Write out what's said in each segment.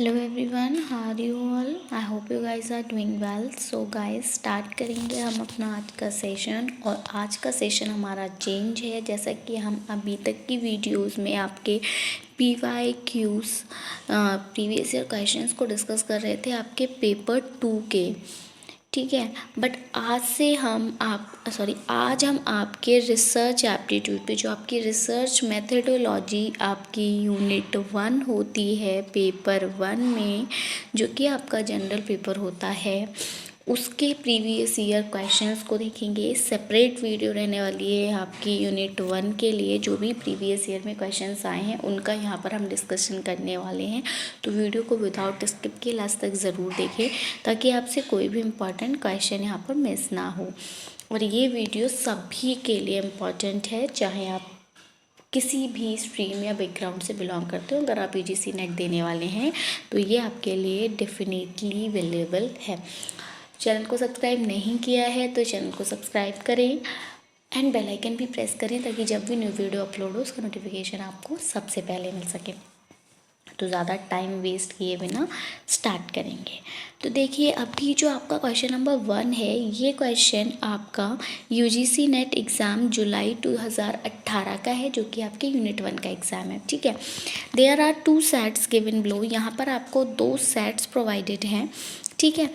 Hello everyone, how are you all? I hope you guys are doing well. So guys, start करेंगे हम अपना आज का session. और आज का सेशन हमारा चेंज है। जैसा कि हम अभी तक की वीडियोस में आपके PYQs प्रीवियस ईयर क्वेश्चंस को डिस्कस कर रहे थे आपके पेपर 2 के, ठीक है। बट आज हम आपके रिसर्च एप्टीट्यूड पे, जो आपकी रिसर्च मेथडोलॉजी आपकी यूनिट 1 होती है पेपर 1 में, जो कि आपका जनरल पेपर होता है, उसके प्रीवियस ईयर क्वेश्चंस को देखेंगे। सेपरेट वीडियो रहने वाली है आपकी यूनिट 1 के लिए। जो भी प्रीवियस ईयर में क्वेश्चंस आए हैं उनका यहाँ पर हम डिस्कशन करने वाले हैं। तो वीडियो को विदाउट स्किप के लास्ट तक ज़रूर देखें, ताकि आपसे कोई भी इम्पॉर्टेंट क्वेश्चन यहाँ पर मिस ना हो। और ये वीडियो सभी के लिए इम्पॉर्टेंट है, चाहे आप किसी भी स्ट्रीम या बैकग्राउंड से बिलोंग करते हो। अगर आप UGC नेट देने वाले हैं तो ये आपके लिए डेफिनेटली अवेलेबल है। चैनल को सब्सक्राइब नहीं किया है तो चैनल को सब्सक्राइब करें एंड बेल आइकन भी प्रेस करें, ताकि जब भी न्यू वीडियो अपलोड हो उसका नोटिफिकेशन आपको सबसे पहले मिल सके। तो ज़्यादा टाइम वेस्ट किए बिना स्टार्ट करेंगे। तो देखिए, अभी जो आपका क्वेश्चन नंबर 1 है, ये क्वेश्चन आपका UGC नेट एग्ज़ाम जुलाई 2018 का है, जो कि आपके यूनिट 1 का एग्ज़ाम है, ठीक है। There are 2 sets given below. यहाँ पर आपको 2 सेट्स प्रोवाइडेड हैं, ठीक है।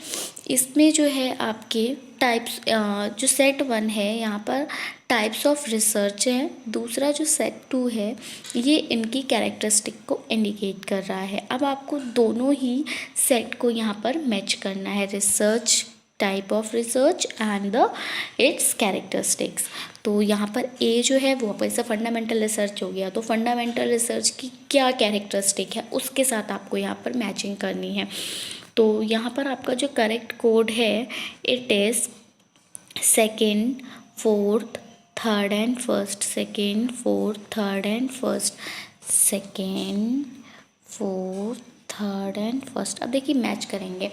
इसमें जो है आपके टाइप्स, जो सेट 1 है यहाँ पर टाइप्स ऑफ रिसर्च है। दूसरा जो सेट 2 है ये इनकी कैरेक्टरिस्टिक को इंडिकेट कर रहा है। अब आपको दोनों ही सेट को यहाँ पर मैच करना है, research type of research and the it's characteristics. तो यहाँ पर ए जो है वो आपका फंडामेंटल रिसर्च हो गया, तो फंडामेंटल रिसर्च की क्या कैरेक्टरिस्टिक है उसके साथ आपको यहाँ पर मैचिंग करनी है। तो यहाँ पर आपका जो करेक्ट कोड है, it is 2nd, 4th, 3rd and 1st। 2nd, 4th, 3rd and 1st। 2nd, 4th, 3rd and 1st। अब देखिए मैच करेंगे।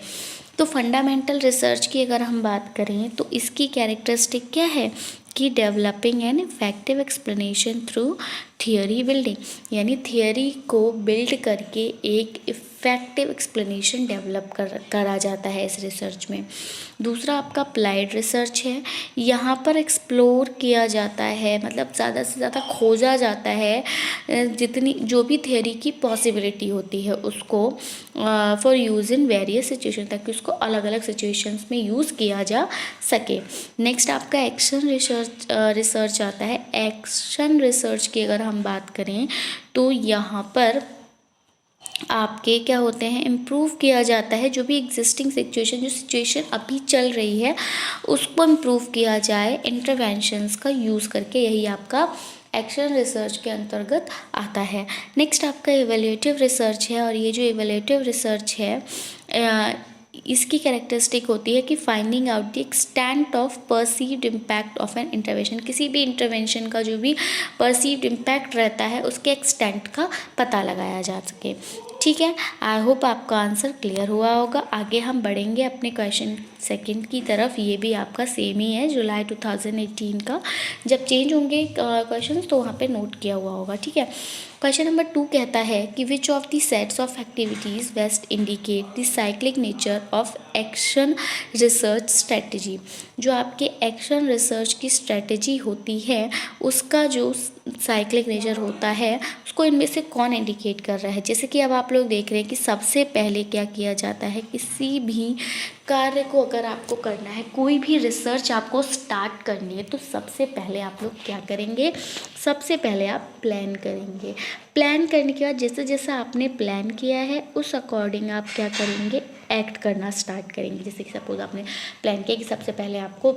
तो फंडामेंटल रिसर्च की अगर हम बात करें तो इसकी कैरेक्टरिस्टिक क्या है कि developing an effective explanation through theory building, यानी थियोरी को बिल्ड करके एक इफेक्टिव एक्सप्लेनेशन डेवलप करा जाता है इस रिसर्च में। दूसरा आपका अप्लाइड रिसर्च है। यहाँ पर एक्सप्लोर किया जाता है, मतलब ज़्यादा से ज़्यादा खोजा जाता है जितनी जो भी थियोरी की पॉसिबिलिटी होती है उसको for use in various situation, ताकि उसको अलग अलग सिचुएशंस में यूज़ किया जा सके। नेक्स्ट आपका एक्शन रिसर्च आता है। एक्शन रिसर्च की अगर हम बात करें तो यहाँ पर आपके क्या होते हैं, इम्प्रूव किया जाता है जो भी एग्जिस्टिंग सिचुएशन, जो सिचुएशन अभी चल रही है उसको इम्प्रूव किया जाए इंटरवेंशंस का यूज़ करके। यही आपका एक्शन रिसर्च के अंतर्गत आता है। नेक्स्ट आपका इवैल्यूएटिव रिसर्च है। और ये जो इवैल्यूएटिव रिसर्च है इसकी कैरेक्टरिस्टिक होती है कि finding out the extent of perceived impact of an intervention. किसी भी इंटरवेंशन का जो भी परसीव्ड इम्पैक्ट रहता है उसके एक्सटेंट का पता लगाया जा सके, ठीक है। आई होप आपका आंसर क्लियर हुआ होगा। आगे हम बढ़ेंगे अपने क्वेश्चन 2 की तरफ। ये भी आपका सेम ही है, जुलाई 2018 का। जब चेंज होंगे क्वेश्चन तो वहाँ पे नोट किया हुआ होगा, ठीक है। क्वेश्चन नंबर 2 कहता है कि which of the sets of activities best indicate the cyclic nature of action research strategy. जो आपके एक्शन रिसर्च की स्ट्रेटजी होती है उसका जो साइक्लिक नेचर होता है उसको इनमें से कौन इंडिकेट कर रहा है। जैसे कि अब आप लोग देख रहे हैं कि सबसे पहले क्या किया जाता है, किसी भी कार्य को अगर आपको करना है, कोई भी रिसर्च आपको स्टार्ट करनी है, तो सबसे पहले आप लोग क्या करेंगे, सबसे पहले आप प्लान करेंगे। प्लान करने के बाद जैसे जैसा आपने प्लान किया है उस अकॉर्डिंग आप क्या करेंगे, एक्ट करना स्टार्ट करेंगे। जैसे कि सपोज आपने प्लान किया कि सबसे पहले आपको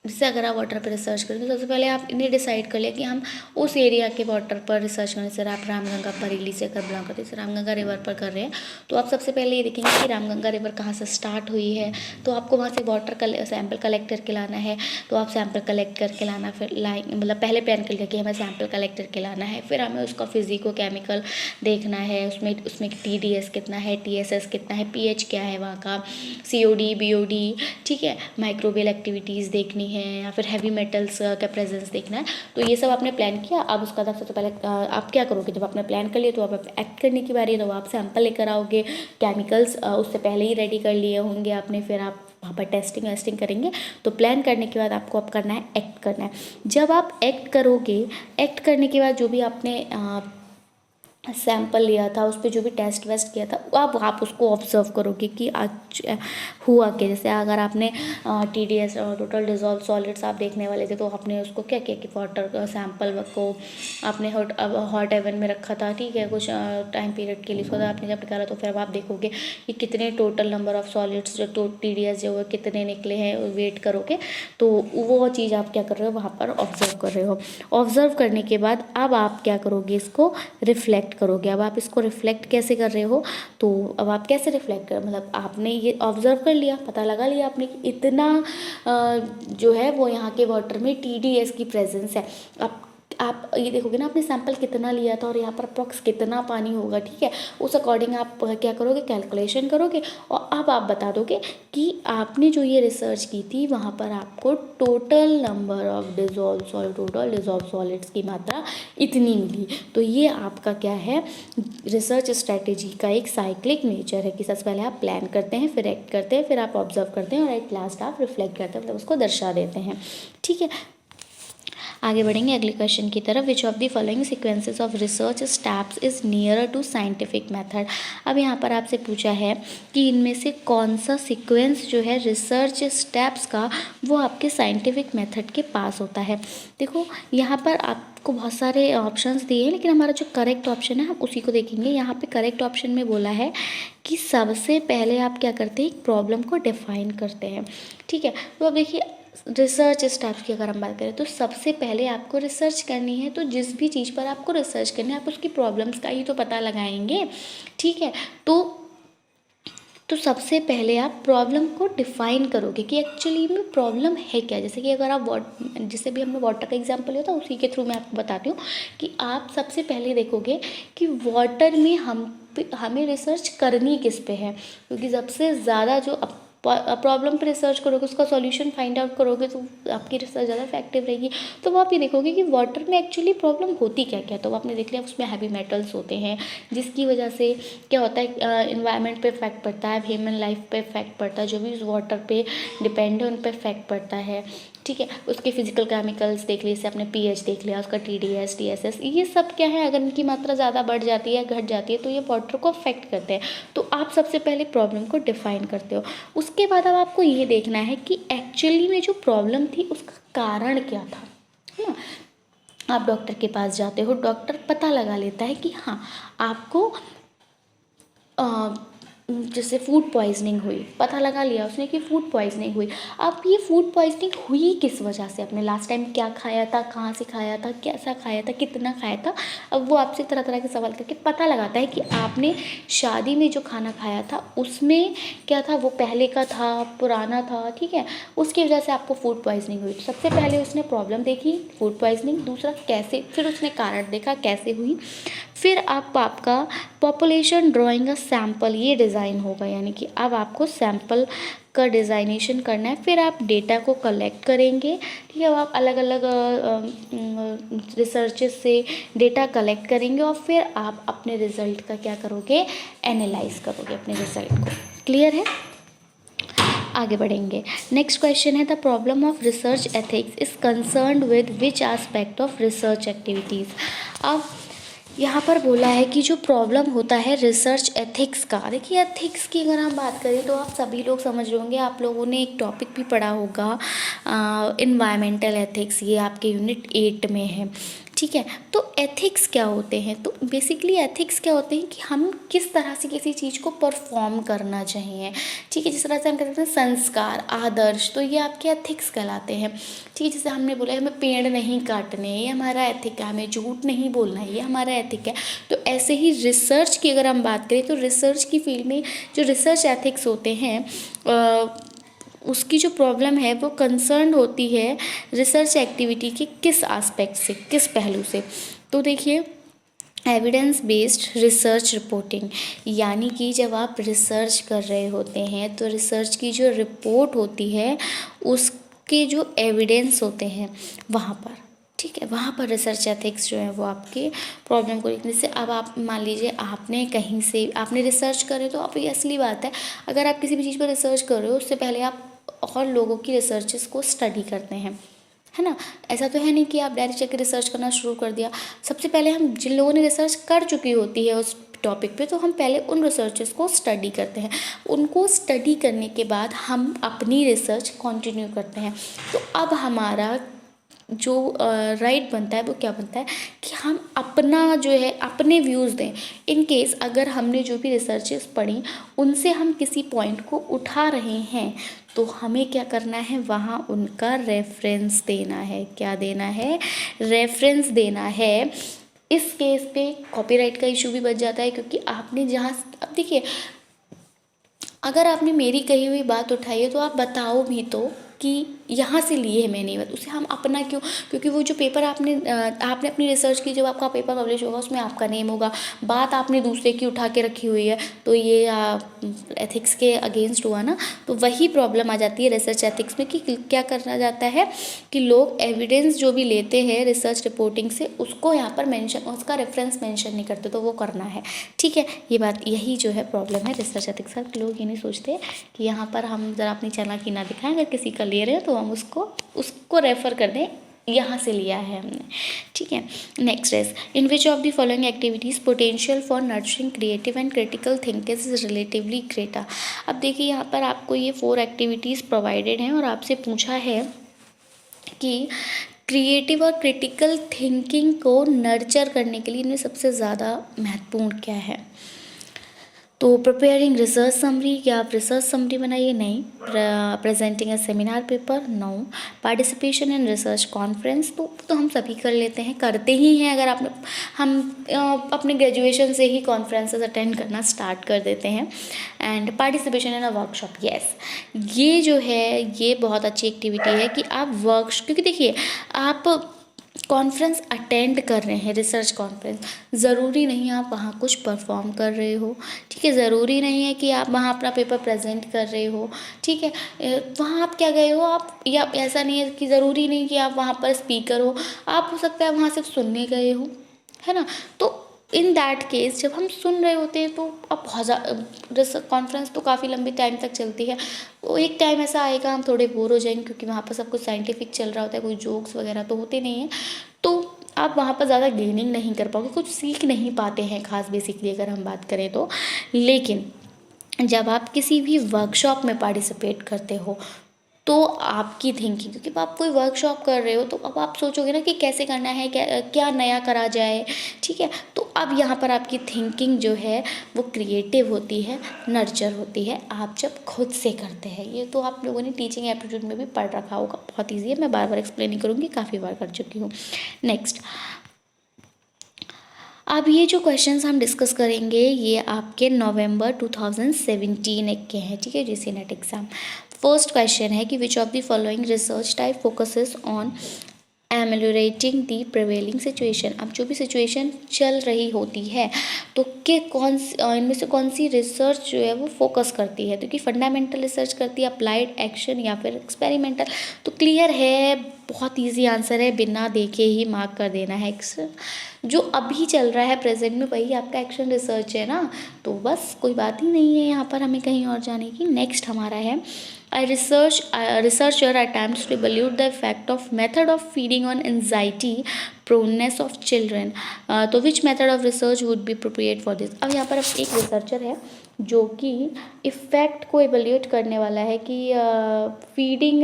जैसे अगर आप वाटर पर रिसर्च करें तो सबसे पहले आप इन्हें डिसाइड कर लिया कि हम उस एरिया के वाटर पर रिसर्च करने से, आप रामगंगा बरेली से अगर बिलोंग करते हैं, रामगंगा रिवर पर कर रहे हैं, तो आप सबसे पहले ये देखेंगे कि रामगंगा रिवर कहाँ से स्टार्ट हुई है। तो आपको वहाँ से वाटर सैंपल कलेक्ट करके लाना है। तो आप सैंपल कलेक्ट करके लाना, फिर मतलब पहले प्लान कर लिया कि हमें सैंपल कलेक्ट करके लाना है, फिर हमें उसका फिजिको केमिकल देखना है, उसमें TDS कितना है, TSS कितना है, pH क्या है वहाँ का, COD BOD, ठीक है। माइक्रोबियल एक्टिविटीज़ देखनी है या फिर हैवी मेटल्स का प्रेजेंस देखना है, तो ये सब आपने प्लान किया। अब उसका बाद सबसे पहले आप क्या करोगे, जब आपने प्लान कर लिया तो अब एक्ट करने की बारी है। तो आप सैंपल लेकर आओगे, केमिकल्स उससे पहले ही रेडी कर लिए होंगे आपने, फिर आप वहाँ पर टेस्टिंग वेस्टिंग करेंगे। तो प्लान करने के बाद आपको अब करना है एक्ट करना है। जब आप एक्ट करोगे, एक्ट करने के बाद जो भी आपने सैंपल लिया था, उस पर जो भी टेस्ट वेस्ट किया था, अब आप उसको ऑब्जर्व करोगे कि आज हुआ क्या। जैसे अगर आपने TDS टोटल डिजॉल्व सॉलिड्स आप देखने वाले थे, तो आपने उसको क्या किया कि वाटर सैंपल को आपने हॉट एवन में रखा था, ठीक है, कुछ टाइम पीरियड के लिए। उसके बाद आपने जब निकाला तो फिर अब आप देखोगे कि कितने टोटल नंबर ऑफ सॉलिड्स जो TDS जो है कितने निकले हैं, वेट करोगे। तो वो चीज़ आप क्या कर रहे हो, वहाँ पर ऑब्जर्व कर रहे हो। ऑब्जर्व करने के बाद अब आप क्या करोगे, इसको रिफ्लेक्ट करोगे। अब आप इसको रिफ्लेक्ट कैसे कर रहे हो, तो अब आप कैसे रिफ्लेक्ट कर, मतलब आपने ये ऑब्जर्व कर लिया, पता लगा लिया आपने कि इतना जो है वो यहाँ के वाटर में TDS की प्रेजेंस है। आप ये देखोगे ना, आपने सैंपल कितना लिया था और यहाँ पर अप्रॉक्स कितना पानी होगा, ठीक है, उस अकॉर्डिंग आप क्या करोगे, कैलकुलेशन करोगे। और अब आप बता दोगे कि आपने जो ये रिसर्च की थी वहाँ पर आपको total number of dissolve solid, total dissolve solids की मात्रा इतनी मिली। तो ये आपका क्या है, रिसर्च स्ट्रैटेजी का एक साइक्लिक नेचर है कि सबसे पहले आप प्लान करते हैं, फिर एक्ट करते हैं, फिर आप ऑब्जर्व करते हैं और एट लास्ट आप रिफ्लेक्ट करते हैं, मतलब उसको दर्शा देते हैं, ठीक है। आगे बढ़ेंगे अगले क्वेश्चन की तरफ। Which of the following sequences of research steps is nearer to scientific method. अब यहाँ पर आपसे पूछा है कि इनमें से कौन सा सीक्वेंस जो है रिसर्च स्टेप्स का वो आपके साइंटिफिक मेथड के पास होता है। देखो यहाँ पर आपको बहुत सारे ऑप्शंस दिए हैं, लेकिन हमारा जो करेक्ट ऑप्शन है हम उसी को देखेंगे। यहाँ पे करेक्ट ऑप्शन में बोला है कि सबसे पहले आप क्या करते हैं, एक प्रॉब्लम को डिफाइन करते हैं, ठीक है। तो अब देखिए रिसर्च स्टेप्स की अगर हम बात करें तो सबसे पहले आपको रिसर्च करनी है, तो जिस भी चीज़ पर आपको रिसर्च करनी है आप उसकी प्रॉब्लम्स का ही तो पता लगाएंगे, ठीक है। तो सबसे पहले आप प्रॉब्लम को डिफाइन करोगे कि एक्चुअली में प्रॉब्लम है क्या। जैसे कि अगर आप जैसे भी हमने वाटर का एग्जांपल लिया था, उसी के थ्रू मैं आपको बताती हूँ कि आप सबसे पहले देखोगे कि वाटर में हमें रिसर्च करनी किस पे है, क्योंकि सबसे ज़्यादा जो प्रॉब्लम पे रिसर्च करोगे, उसका सॉल्यूशन फाइंड आउट करोगे, तो आपकी रिसर्च ज़्यादा इफेक्टिव रहेगी। तो वो आप ये देखोगे कि वाटर में एक्चुअली प्रॉब्लम होती क्या क्या। तो आपने देख लिया उसमें हैवी मेटल्स होते हैं, जिसकी वजह से क्या होता है, इन्वायरमेंट पे इफेक्ट पड़ता है, ह्यूमन लाइफ पे इफेक्ट पड़ता है, जो भी उस वाटर पे डिपेंड है उन पे इफेक्ट पड़ता है, ठीक है। उसके फिजिकल केमिकल्स देख लिए, जैसे आपने pH देख लिया, उसका TDS TSS, ये सब क्या है, अगर इनकी मात्रा ज़्यादा बढ़ जाती है घट जाती है तो ये वाटर को अफेक्ट करते हैं। तो आप सबसे पहले प्रॉब्लम को डिफाइन करते हो। उसके बाद अब आपको ये देखना है कि एक्चुअली में जो प्रॉब्लम थी उसका कारण क्या था, है ना। आप डॉक्टर के पास जाते हो, डॉक्टर पता लगा लेता है कि हाँ आपको जैसे फूड पॉइजनिंग हुई, पता लगा लिया उसने कि फूड पॉइजनिंग हुई। अब ये फूड पॉइजनिंग हुई किस वजह से, आपने लास्ट टाइम क्या खाया था, कहाँ से खाया था, कैसा खाया था, कितना खाया था। अब वो आपसे तरह तरह के सवाल करके पता लगाता है कि आपने शादी में जो खाना खाया था उसमें क्या था, वो पहले का था, पुराना था, ठीक है, उसकी वजह से आपको फूड पॉइजनिंग हुई। सबसे पहले उसने प्रॉब्लम देखी फूड पॉइजनिंग, दूसरा कैसे, फिर उसने कारण देखा कैसे हुई, फिर आपका पॉपुलेशन ड्राइंग अ सैम्पल ये डिज़ाइन होगा, यानी कि अब आपको सैम्पल का डिज़ाइनेशन करना है। फिर आप डेटा को कलेक्ट करेंगे, ठीक है, अब आप अलग अलग रिसर्चेस से डेटा कलेक्ट करेंगे और फिर आप अपने रिज़ल्ट का क्या करोगे, एनालाइज करोगे अपने रिज़ल्ट को। क्लियर है। आगे बढ़ेंगे। नेक्स्ट क्वेश्चन है the problem of research ethics is concerned with which aspect of research activities. अब यहाँ पर बोला है कि जो प्रॉब्लम होता है रिसर्च एथिक्स का, देखिए एथिक्स की अगर हम बात करें तो आप सभी लोग समझ रहे होंगे, आप लोगों ने एक टॉपिक भी पढ़ा होगा इन्वायरमेंटल एथिक्स, ये आपके यूनिट 8 में है, ठीक है। तो एथिक्स क्या होते हैं, तो बेसिकली एथिक्स क्या होते हैं कि हम किस तरह से किसी चीज़ को परफॉर्म करना चाहिए, ठीक है। जिस तरह से हम कहते हैं संस्कार, आदर्श, तो ये आपके एथिक्स कहलाते हैं, ठीक है। जैसे हमने बोला हमें पेड़ नहीं काटने, ये हमारा एथिक है, हमें झूठ नहीं बोलना है, ये हमारा एथिक है। तो ऐसे ही रिसर्च की अगर हम बात करें तो रिसर्च की फील्ड में जो रिसर्च एथिक्स होते हैं उसकी जो प्रॉब्लम है वो कंसर्न होती है रिसर्च एक्टिविटी के किस एस्पेक्ट से, किस पहलू से। तो देखिए एविडेंस बेस्ड रिसर्च रिपोर्टिंग, यानी कि जब आप रिसर्च कर रहे होते हैं तो रिसर्च की जो रिपोर्ट होती है उस आपके जो एविडेंस होते हैं वहाँ पर, ठीक है, वहाँ पर रिसर्च एथिक्स जो है वो आपके प्रॉब्लम को देखने से। अब आप मान लीजिए आपने कहीं से आपने रिसर्च करे, तो आप ये असली बात है, अगर आप किसी भी चीज़ पर रिसर्च कर रहे हो उससे पहले आप और लोगों की रिसर्चेस को स्टडी करते हैं, है ना। ऐसा तो है नहीं कि आप डायरेक्ट जाकर रिसर्च करना शुरू कर दिया। सबसे पहले हम जिन लोगों ने रिसर्च कर चुकी होती है उस टॉपिक पे, तो हम पहले उन रिसर्चेस को स्टडी करते हैं। उनको स्टडी करने के बाद हम अपनी रिसर्च कंटिन्यू करते हैं। तो अब हमारा जो राइट बनता है वो क्या बनता है कि हम अपना जो है अपने व्यूज़ दें। इन केस अगर हमने जो भी रिसर्चेस पढ़ी उनसे हम किसी पॉइंट को उठा रहे हैं, तो हमें क्या करना है, वहाँ उनका रेफरेंस देना है। क्या देना है, रेफरेंस देना है। इस केस पे कॉपीराइट का इशू भी बच जाता है, क्योंकि आपने जहाँ, अब देखिए, अगर आपने मेरी कही हुई बात उठाई है तो आप बताओ भी तो कि यहाँ से लिए है मैंने बात, उसे हम अपना क्यों, क्योंकि वो जो पेपर आपने अपनी रिसर्च की, जब आपका पेपर पब्लिश होगा उसमें आपका नेम होगा। बात आपने दूसरे की उठा के रखी हुई है, तो ये एथिक्स के अगेंस्ट हुआ ना। तो वही प्रॉब्लम आ जाती है रिसर्च एथिक्स में कि क्या करना जाता है कि लोग एविडेंस जो भी लेते हैं रिसर्च रिपोर्टिंग से, उसको यहाँ पर मेंशन, उसका रेफरेंस मेंशन नहीं करते, तो वो करना है, ठीक है। ये बात, यही जो है प्रॉब्लम है रिसर्च एथिक्स का। लोग ये नहीं सोचते कि यहाँ पर हम ज़रा अपनी चालाकी ना दिखाएं, अगर किसी का ले रहे हैं तो हम उसको रेफ़र कर दें, यहाँ से लिया है हमने, ठीक है। Next is, in which of the following activities potential for nurturing creative and critical thinkers is relatively greater. अब देखिए यहाँ पर आपको ये 4 एक्टिविटीज़ प्रोवाइडेड हैं और आपसे पूछा है कि क्रिएटिव और क्रिटिकल थिंकिंग को नर्चर करने के लिए इनमें सबसे ज़्यादा महत्वपूर्ण क्या है। तो प्रिपेयरिंग रिसर्च समरी, क्या आप रिसर्च समरी बनाइए, नहीं। Presenting a seminar paper, no. Participation in research conference, तो हम सभी कर लेते हैं, करते ही हैं। अगर हम अपने ग्रेजुएशन से ही कॉन्फ्रेंसेस अटेंड करना स्टार्ट कर देते हैं। And participation in a workshop, yes, ये जो है ये बहुत अच्छी एक्टिविटी है कि आप क्योंकि देखिए आप कॉन्फ्रेंस अटेंड कर रहे हैं, रिसर्च कॉन्फ्रेंस, ज़रूरी नहीं आप वहाँ कुछ परफॉर्म कर रहे हो, ठीक है। ज़रूरी नहीं है कि आप वहाँ अपना पेपर प्रेजेंट कर रहे हो, ठीक है। वहाँ आप क्या गए हो, आप, या ऐसा नहीं है कि ज़रूरी नहीं कि आप वहाँ पर स्पीकर हो, आप हो सकता है वहाँ सिर्फ सुनने गए हो, है ना। तो इन दैट केस जब हम सुन रहे होते हैं तो अब बहुत ज़्यादा कॉन्फ्रेंस तो काफ़ी लंबी टाइम तक चलती है, वो एक टाइम ऐसा आएगा हम थोड़े बोर हो जाएंगे, क्योंकि वहाँ पर सब कुछ साइंटिफिक चल रहा होता है, कोई जोक्स वगैरह तो होते नहीं हैं, तो आप वहाँ पर ज़्यादा गेनिंग नहीं कर पाओगे, कुछ सीख नहीं पाते हैं खास बेसिकली अगर हम बात करें तो। लेकिन जब आप किसी भी वर्कशॉप में पार्टिसिपेट करते हो तो आपकी थिंकिंग, क्योंकि आप कोई वर्कशॉप कर रहे हो तो अब आप सोचोगे ना कि कैसे करना है, क्या नया करा जाए, ठीक है। तो अब यहाँ पर आपकी थिंकिंग जो है वो क्रिएटिव होती है, नर्चर होती है, आप जब खुद से करते हैं। ये तो आप लोगों ने टीचिंग एप्टीट्यूड में भी पढ़ रखा होगा, बहुत ईजी है, मैं बार बार एक्सप्लेन नहीं करूँगी, काफ़ी बार कर चुकी हूँ। नेक्स्ट, अब ये जो क्वेश्चंस हम डिस्कस करेंगे ये आपके नवंबर 2017 के हैं, ठीक है, GC NET exam. First question है कि which of the following research type focuses on ameliorating the prevailing situation. अब जो भी सिचुएशन चल रही होती है तो इनमें से कौन सी रिसर्च जो है वो फोकस करती है, तो कि फंडामेंटल रिसर्च करती है, अप्लाइड एक्शन या फिर एक्सपेरिमेंटल। तो क्लियर है, बहुत इजी आंसर है, बिना देखे ही मार्क कर देना है। जो अभी चल रहा है प्रेजेंट में वही आपका एक्शन रिसर्च है ना, तो बस कोई बात ही नहीं है यहाँ पर हमें कहीं और जाने की। नेक्स्ट हमारा है A researcher attempts to evaluate the effect of method of feeding on anxiety proneness of children. तो which method of research would be appropriate for this? अब यहाँ पर एक रिसर्चर है जो कि इफ़ेक्ट को एवेल्यूएट करने वाला है कि फीडिंग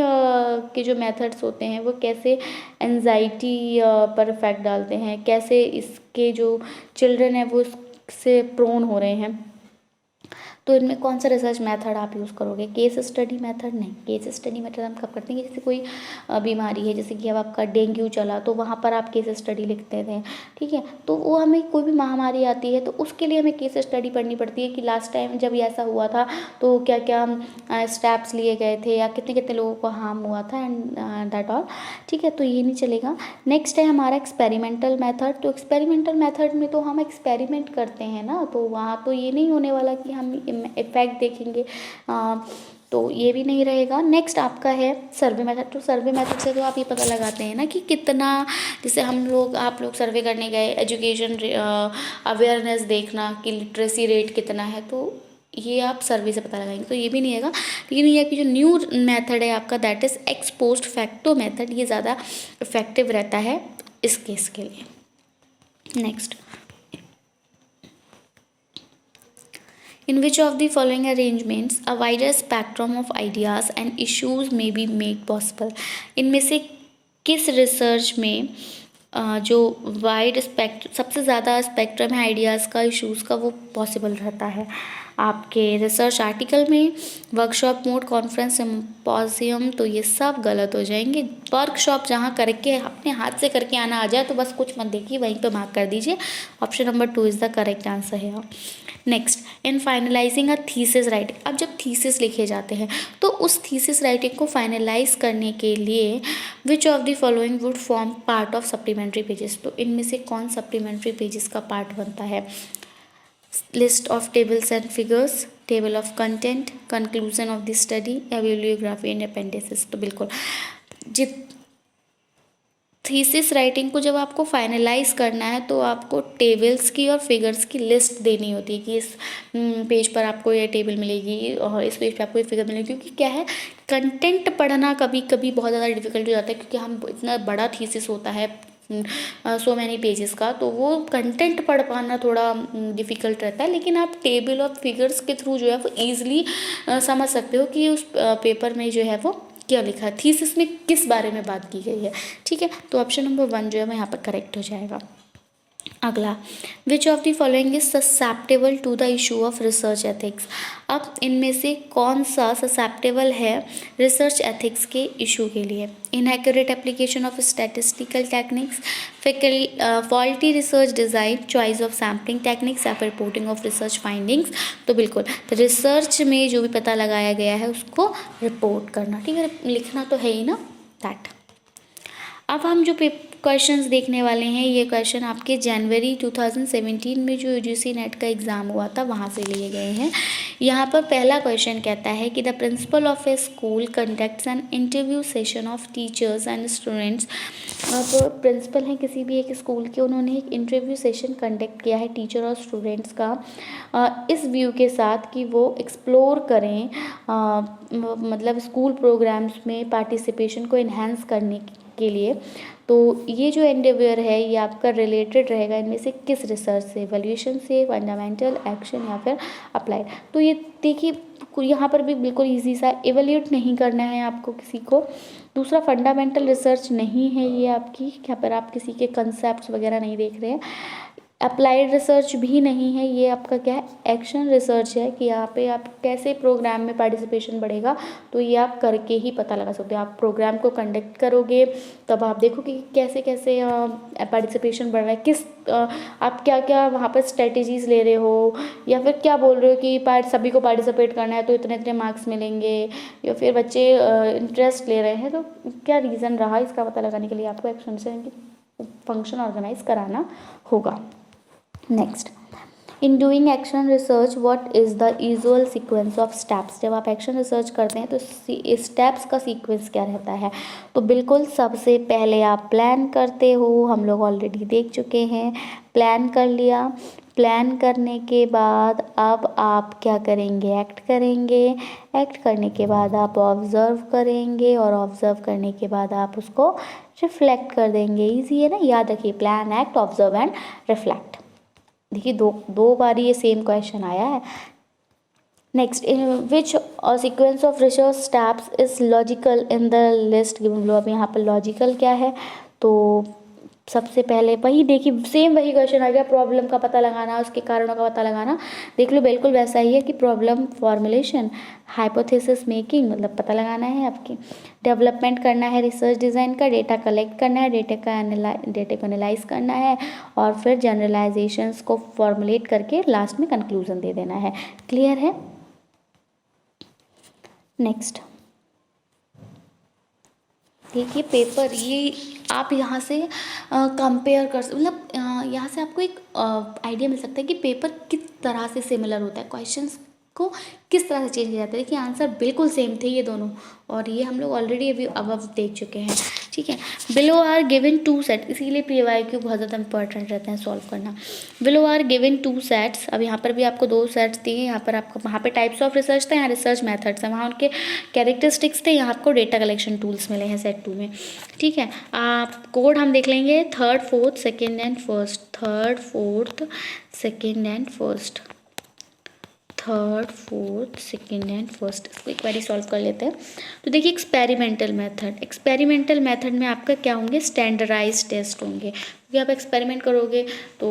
के जो मेथड्स होते हैं वो कैसे एंजाइटी पर इफ़ेक्ट डालते हैं, कैसे इसके जो चिल्ड्रन हैं वो इससे प्रोन हो रहे हैं। तो इनमें कौन सा रिसर्च मेथड आप यूज़ करोगे, केस स्टडी मेथड? नहीं, केस स्टडी मेथड हम कब करते हैं, जैसे कोई बीमारी है, जैसे कि अब आपका डेंगू चला तो वहाँ पर आप केस स्टडी लिखते थे, ठीक है। तो वो हमें कोई भी महामारी आती है तो उसके लिए हमें केस स्टडी पढ़नी पड़ती है कि लास्ट टाइम जब ऐसा हुआ था तो क्या क्या स्टेप्स लिए गए थे या कितने कितने लोगों को हार्म हुआ था एंड दैट ऑल, ठीक है। तो ये नहीं चलेगा। नेक्स्ट है हमारा एक्सपेरिमेंटल मेथड। तो एक्सपेरिमेंटल मेथड में तो हम एक्सपेरिमेंट करते हैं ना, तो वहाँ तो ये नहीं होने वाला कि हम इफ़ेक्ट देखेंगे तो ये भी नहीं रहेगा। नेक्स्ट आपका है सर्वे मेथड। तो सर्वे मेथड से तो आप ये पता लगाते हैं ना कि कितना, जैसे आप लोग सर्वे करने गए, एजुकेशन अवेयरनेस देखना कि लिटरेसी रेट कितना है, तो ये आप सर्वे से पता लगाएंगे, तो ये भी नहीं आएगा। लेकिन ये कि जो न्यू मेथड है आपका, that is x post facto method, ये ज़्यादा इफेक्टिव रहता है इस केस के लिए। Next, in which of the following arrangements a wider spectrum of ideas and issues may be made possible? इनमें से किस रिसर्च में जो वाइड स्पेक्ट्रम, सबसे ज़्यादा स्पेक्ट्रम है आइडियाज़ का, इश्यूज़ का, वो पॉसिबल रहता है? आपके रिसर्च आर्टिकल में, वर्कशॉप मोड, कॉन्फ्रेंस, सिम्पोजियम, तो ये सब गलत हो जाएंगे। वर्कशॉप जहाँ करके अपने हाथ से करके आना आ जाए तो बस कुछ मत देखिए, वहीं पे मार्क कर दीजिए। Option number 2 is the correct answer है। Next, in finalising a thesis writing, अब जब थीसिस लिखे जाते हैं तो उस थीसिस राइटिंग को फाइनलाइज करने के लिए विच of the following would form part of supplementary pages, तो इनमें से कौन सप्लीमेंट्री पेजेस का पार्ट बनता है? List of tables and figures, table of content, conclusion of the study, या बिब्लियोग्राफी एंड अपेंडिसेस। तो बिल्कुल जित थीसिस राइटिंग को जब आपको फाइनलाइज करना है तो आपको टेबल्स की और फिगर्स की लिस्ट देनी होती है कि इस पेज पर आपको ये टेबल मिलेगी और इस पेज पर आपको ये फिगर मिलेगी। क्योंकि क्या है, कंटेंट पढ़ना कभी कभी बहुत ज़्यादा डिफिकल्ट हो जाता है, क्योंकि हम इतना बड़ा थीसिस होता है सो मैनी पेजेस का, तो वो कंटेंट पढ़ पाना थोड़ा डिफ़िकल्ट रहता है। लेकिन आप टेबल और फिगर्स के थ्रू जो है वो ईजिली समझ सकते हो कि उस पेपर में जो है वो क्या लिखा है, थीसिस में किस बारे में बात की गई है। ठीक है, तो ऑप्शन नंबर 1 जो है वो यहाँ पर करेक्ट हो जाएगा। अगला, which of the following is susceptible to the issue of research ethics, अब इनमें से कौन सा ससेप्टेबल है रिसर्च एथिक्स के इशू के लिए? Inaccurate application of statistical techniques, faulty research design, choice of sampling techniques, या फिर रिपोर्टिंग ऑफ रिसर्च फाइंडिंग्स। तो बिल्कुल रिसर्च में जो भी पता लगाया गया है उसको रिपोर्ट करना। ठीक है, लिखना तो है ही ना, दैट। अब हम जो क्वेश्चंस देखने वाले हैं, ये क्वेश्चन आपके जनवरी 2017 में जो यूजीसी नेट का एग्ज़ाम हुआ था वहाँ से लिए गए हैं। यहाँ पर पहला क्वेश्चन कहता है कि the principle of A school conducts an interview session of teachers and students. अब प्रिंसिपल हैं किसी भी एक स्कूल के, उन्होंने एक इंटरव्यू सेशन कंडक्ट किया है टीचर और स्टूडेंट्स का, इस व्यू के साथ कि वो एक्सप्लोर करें मतलब स्कूल प्रोग्राम्स में पार्टिसिपेशन को इन्हेंस करने के लिए। तो ये जो एंडेवियर है ये आपका रिलेटेड रहेगा इनमें से किस रिसर्च से? एवल्यूशन से, फंडामेंटल, एक्शन, या फिर अप्लाइड। तो ये देखिए यहाँ पर भी बिल्कुल इजी सा, एवल्यूट नहीं करना है आपको किसी को। दूसरा, फंडामेंटल रिसर्च नहीं है ये आपकी, यहाँ पर आप किसी के कंसेप्ट वगैरह नहीं देख रहे हैं। अप्लाइड रिसर्च भी नहीं है, ये आपका क्या है, एक्शन रिसर्च है कि यहाँ पे आप कैसे प्रोग्राम में पार्टिसिपेशन बढ़ेगा, तो ये आप करके ही पता लगा सकते हो। आप प्रोग्राम को कंडक्ट करोगे तब आप देखोगे कि कैसे कैसे पार्टिसिपेशन बढ़ रहा है, किस आप क्या क्या वहाँ पर स्ट्रेटेजीज ले रहे हो, या फिर क्या बोल रहे हो कि सभी को पार्टिसिपेट करना है तो इतने इतने मार्क्स मिलेंगे, या फिर बच्चे इंटरेस्ट ले रहे हैं तो क्या रीज़न रहा, इसका पता लगाने के लिए आपको एक्शन से फंक्शन ऑर्गेनाइज कराना होगा। Next, in doing action research what is the usual sequence of steps, जब आप एक्शन रिसर्च करते हैं तो स्टेप्स का सीक्वेंस क्या रहता है? तो बिल्कुल सबसे पहले आप प्लान करते हो, हम लोग ऑलरेडी देख चुके हैं, प्लान कर लिया। प्लान करने के बाद अब आप क्या करेंगे? एक्ट करेंगे। एक्ट करने के बाद आप ऑब्ज़र्व करेंगे, और ऑब्ज़र्व करने के बाद आप उसको रिफ्लेक्ट कर देंगे। ईजी है ना, याद रखिए, plan, act, observe and reflect. देखिए दो बार ये सेम क्वेश्चन आया है। Next, which sequence of research steps is logical in the list given below. अब यहाँ पर लॉजिकल क्या है, तो सबसे पहले वही देखिए, सेम वही क्वेश्चन आ गया, प्रॉब्लम का पता लगाना, उसके कारणों का पता लगाना। देख लो बिल्कुल वैसा ही है कि प्रॉब्लम फॉर्मुलेशन, हाइपोथेसिस मेकिंग मतलब पता लगाना है आपकी, डेवलपमेंट करना है रिसर्च डिज़ाइन का, डेटा कलेक्ट करना है, डेटा को एनालाइज करना है, और फिर जनरलाइजेशंस को फॉर्मुलेट करके लास्ट में कंक्लूजन दे देना है। क्लियर है? नेक्स्ट देखिए पेपर, ये आप यहाँ से कंपेयर कर मतलब यहाँ से आपको एक आइडिया मिल सकता है कि पेपर किस तरह से सिमिलर होता है, क्वेश्चंस को किस तरह से चेंज किया जाता है। देखिए आंसर बिल्कुल सेम थे ये दोनों, और ये हम लोग ऑलरेडी अभी अब देख चुके हैं, ठीक है। Below are given two set, इसीलिए PYQ बहुत ज़्यादा इंपॉर्टेंट रहते हैं सॉल्व करना। Below are given two sets, अब यहाँ पर भी आपको 2 सेट्स दिए, यहाँ पर आपको वहाँ पे टाइप्स ऑफ रिसर्च थे, यहाँ रिसर्च मेथड्स हैं, वहाँ उनके कैरेक्टरिस्टिक्स थे, यहाँ आपको डेटा कलेक्शन टूल्स मिले हैं सेट 2 में, ठीक है। आप कोड हम देख लेंगे 3rd 4th 2nd and 1st, 3rd 4th 2nd and 1st, 3rd 4th 2nd and 1st। इसको एक बार सॉल्व कर लेते हैं। तो देखिए एक्सपेरिमेंटल मेथड में आपका क्या होंगे, स्टैंडर्डाइज टेस्ट होंगे, क्योंकि आप एक्सपेरिमेंट करोगे तो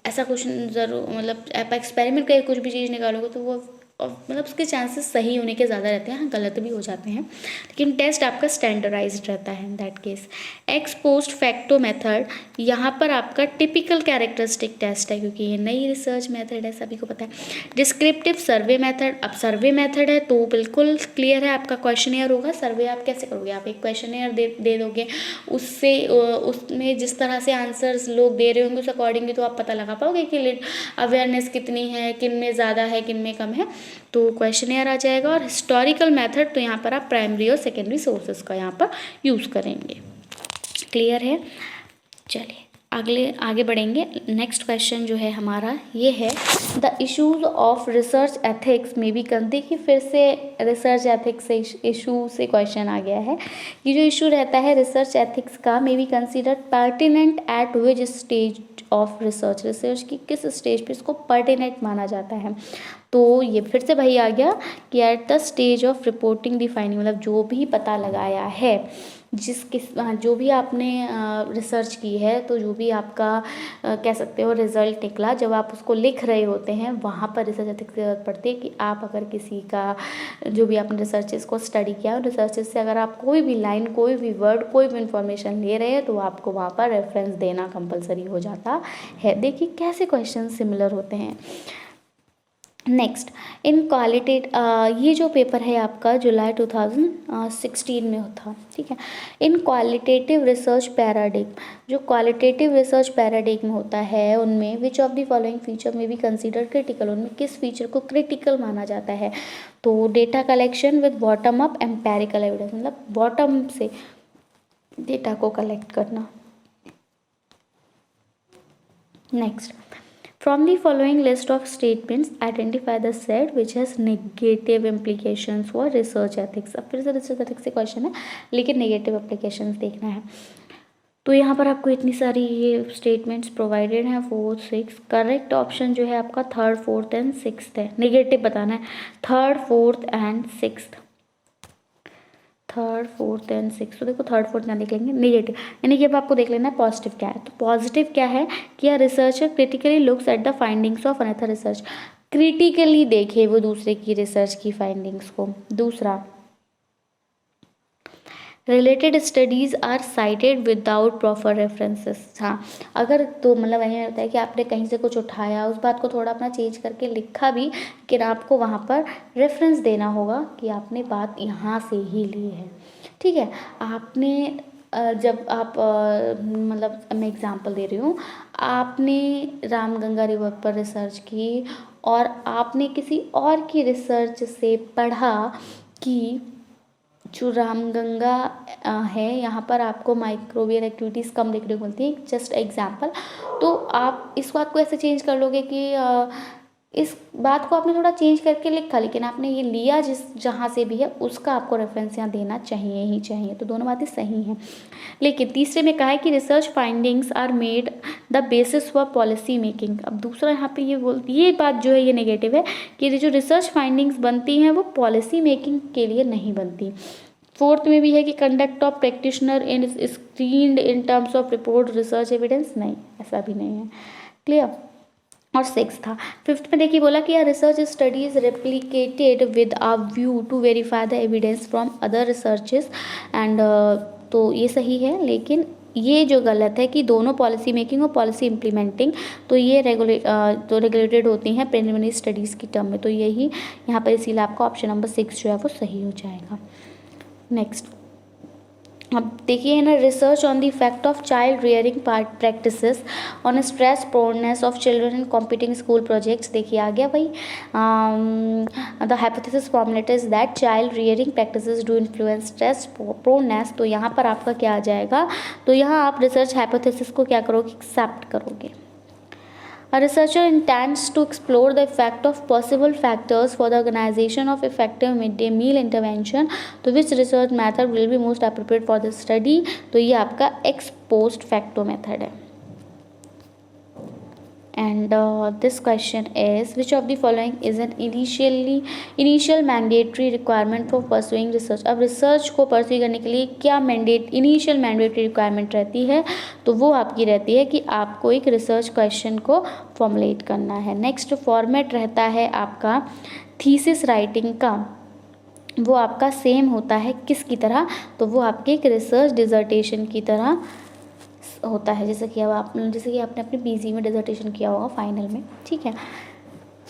ऐसा क्वेश्चन ज़रूर, मतलब आप एक्सपेरिमेंट करके कुछ भी चीज़ निकालोगे तो वो मतलब उसके चांसेस सही होने के ज़्यादा रहते हैं, हाँ गलत भी हो जाते हैं, लेकिन टेस्ट आपका स्टैंडर्डाइज्ड रहता है in that case. X post facto method, यहाँ पर आपका टिपिकल कैरेक्टरिस्टिक टेस्ट है, क्योंकि ये नई रिसर्च मेथड है, सभी को पता है। डिस्क्रिप्टिव सर्वे मेथड, अब सर्वे मेथड है तो बिल्कुल क्लियर है, आपका क्वेश्चनेयर होगा। सर्वे आप कैसे करोगे, आप एक क्वेश्चनेयर दे दोगे, उससे उसमें जिस तरह से आंसर्स लोग दे रहे होंगे उस अकॉर्डिंगली तो आप पता लगा पाओगे कि अवेयरनेस कितनी है, किन में ज़्यादा है, किन में कम है, तो क्वेश्चनेयर आ जाएगा। और हिस्टोरिकल मेथड, तो यहाँ पर आप प्राइमरी और सेकेंडरी सोर्सेज का यहाँ पर यूज़ करेंगे। क्लियर है, चलिए आगे बढ़ेंगे। नेक्स्ट क्वेश्चन जो है हमारा ये है, the issues of research ethics में भी देखिए फिर से रिसर्च एथिक्स से इशू से क्वेश्चन आ गया है। ये जो इशू रहता है रिसर्च एथिक्स का, may be consider pertinent eight which stage of research की किस स्टेज पे इसको पर्टिनेंट माना जाता है। तो ये फिर से वही आ गया कि at the stage of reporting the finding, मतलब जो भी पता लगाया है, जो भी आपने रिसर्च की है, तो जो भी आपका कह सकते हो रिजल्ट निकला, जब आप उसको लिख रहे होते हैं वहाँ पर रिसर्च एथिक्स की जरूरत पड़ती है कि आप अगर किसी का जो भी आपने रिसर्चेस को स्टडी किया, रिसर्चेस से अगर आप कोई भी लाइन, कोई भी वर्ड, कोई भी इंफॉर्मेशन ले रहे हैं तो आपको वहाँ पर रेफरेंस देना कंपलसरी हो जाता है। देखिए कैसे क्वेश्चन सिमिलर होते हैं। नेक्स्ट, इन ये जो पेपर है आपका जुलाई 2016 में था, ठीक है। इन क्वालिटेटिव रिसर्च पैराडिग्म, जो क्वालिटेटिव रिसर्च पैराडिग्म होता है उनमें विच ऑफ द फॉलोइंग फीचर में भी कंसीडर क्रिटिकल, उनमें किस फीचर को क्रिटिकल माना जाता है। तो data collection with bottom up empirical evidence, मतलब बॉटम से डेटा को कलेक्ट करना। Next, from the following list of statements identify the set which has negative implications for research ethics। अब फिर से रिसर्च एथिक्स से क्वेश्चन है, लेकिन नेगेटिव एप्लीकेशंस देखना है। तो यहाँ पर आपको इतनी सारी ये स्टेटमेंट्स प्रोवाइडेड हैं, 4 6। करेक्ट ऑप्शन जो है आपका 3rd 4th एंड 6th है। नेगेटिव बताना है 3rd 4th and 6th, 3rd 4th and 6th। तो देखो 3rd 4th ना देख लेंगे नेगेटिव, यानी कि अब आपको देख लेना है पॉजिटिव क्या है। तो पॉजिटिव क्या है कि a researcher critically looks at the findings of another research, critically देखे वो दूसरे की रिसर्च की फाइंडिंग्स को। दूसरा, related studies are cited without proper references. हाँ, अगर तो मतलब वही होता है कि आपने कहीं से कुछ उठाया, उस बात को थोड़ा अपना चेंज करके लिखा भी, लेकिन आपको वहाँ पर रेफरेंस देना होगा कि आपने बात यहाँ से ही ली है, ठीक है। आपने जब आप मतलब मैं एग्जांपल दे रही हूँ, आपने रामगंगा रिवर पर रिसर्च की और आपने किसी और की रिसर्च से पढ़ा कि जो रामगंगा है यहाँ पर आपको माइक्रोबियल एक्टिविटीज़ कम देखने को मिलती है, जस्ट एग्जांपल। तो आप इस बात को ऐसे चेंज कर लोगे कि इस बात को आपने थोड़ा चेंज करके लिखा, लेकिन आपने ये लिया जहाँ से भी है उसका आपको रेफरेंस यहाँ देना चाहिए ही चाहिए। तो दोनों बातें सही हैं। लेकिन तीसरे में कहा है कि research findings are made the basis for policy making. अब दूसरा यहाँ पे ये बात जो है ये नेगेटिव है कि जो रिसर्च फाइंडिंग्स बनती हैं वो पॉलिसी मेकिंग के लिए नहीं बनती। 4th में भी है कि conduct of practitioner in screened in terms of report research evidence, नहीं, ऐसा भी नहीं है। क्लियर। और 6th था। 5th में देखिए बोला कि research study is replicated with a view to verify the evidence from other researches and, तो ये सही है, लेकिन ये जो गलत है कि दोनों पॉलिसी मेकिंग और पॉलिसी इम्प्लीमेंटिंग तो ये रेगुलेटेड होती हैं प्रिलिमिनरी स्टडीज़ की टर्म में। तो यही यहाँ पर इसीलिए आपका ऑप्शन नंबर 6 जो है वो सही हो जाएगा। नेक्स्ट, अब देखिए है ना, research on the effect of child rearing practices on stress proneness of children in competing school projects. देखिए आ गया भाई, the hypothesis formulate is that child rearing practices do influence stress proneness. तो यहाँ पर आपका क्या आ जाएगा, तो यहाँ आप रिसर्च हाइपोथेसिस को क्या करोगे, एक्सेप्ट करोगे। A researcher intends to explore the effect of possible factors for the organization of effective midday meal intervention. तो which research method will be most appropriate for this study? तो ये आपका ex post facto method है। And this question is, which of the following is an initial mandatory requirement for pursuing research? अब research को pursue करने के लिए क्या इनिशियल मैंडेटरी रिक्वायरमेंट रहती है, तो वो आपकी रहती है कि आपको एक रिसर्च क्वेश्चन को फॉर्मुलेट करना है। नेक्स्ट फॉर्मेट रहता है आपका थीसिस राइटिंग का, वो आपका सेम होता है किसकी तरह, तो वो आपके एक रिसर्च डिजर्टेशन की तरह होता है, जैसे कि आपने अपने पीजी में डिजर्टेशन किया होगा फाइनल में, ठीक है।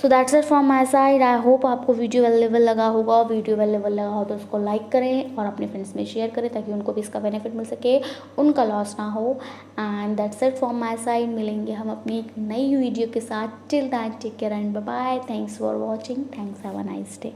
So that's it from my side. I hope आपको वीडियो अवेलेबल लगा होगा। वीडियो अवेलेबल लगा हो तो उसको लाइक करें और अपने फ्रेंड्स में शेयर करें ताकि उनको भी इसका बेनिफिट मिल सके, उनका लॉस ना हो। And that's it from my side. मिलेंगे हम अपनी एक नई वीडियो के साथ। Till that take care and bye bye. Thanks for watching. Thanks, have a nice day.